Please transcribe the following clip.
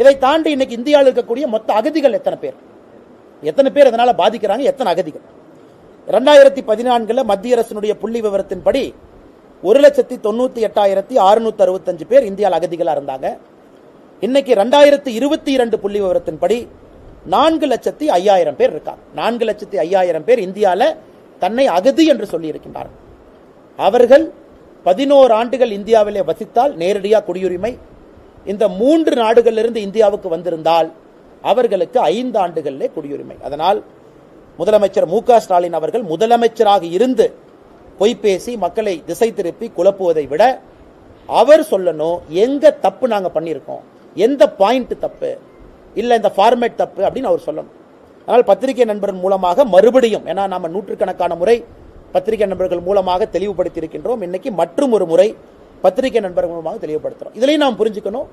இதை தாண்டி இன்னைக்கு இந்தியாவில் இருக்கக்கூடிய மொத்த அகதிகள் எத்தனை பேர் அதனால பாதிக்கிறாங்க, எத்தனை அகதிகள்? 2014 மத்திய அரசினுடைய புள்ளி விவரத்தின்படி 1,98,665 பேர் இந்தியாவில் அகதிகளா இருந்தாங்க. இன்னைக்கு 2022 புள்ளி விவரத்தின்படி 4,05,000 பேர் இருக்காங்க. 4,05,000 பேர் இந்தியாவில் தன்னை அகதி என்று சொல்லி இருக்கின்றார்கள். அவர்கள் 11 ஆண்டுகள் இந்தியாவிலே வசித்தால் நேரடியாக குடியுரிமை, இந்த 3 நாடுகளிலிருந்து இந்தியாவுக்கு வந்திருந்தால் அவர்களுக்கு 5 ஆண்டுகளிலே குடியுரிமை. அதனால் முதலமைச்சர் மு க ஸ்டாலின் அவர்கள் முதலமைச்சராக இருந்து பொய் பேசி மக்களை திசை திருப்பி குழப்புவதை விட அவர் சொல்லணும், எங்க தப்பு நாங்க பண்ணியிருக்கோம், எந்த பாயிண்ட் தப்பு இல்ல இந்த ஃபார்மேட் தப்பு அப்படின்னு அவர் சொல்லணும். அதனால் பத்திரிகை நண்பர்கள் மூலமாக மறுபடியும், ஏன்னா நாம நூற்றுக்கணக்கான முறை பத்திரிகை நண்பர்கள் மூலமாக தெளிவுபடுத்தி இருக்கின்றோம், இன்னைக்கு மற்றும் ஒரு முறை பத்திரிகை நண்பர்கள் மூலமாக தெளிவுபடுத்துறோம். இதுலயும் நாம் புரிஞ்சுக்கணும்,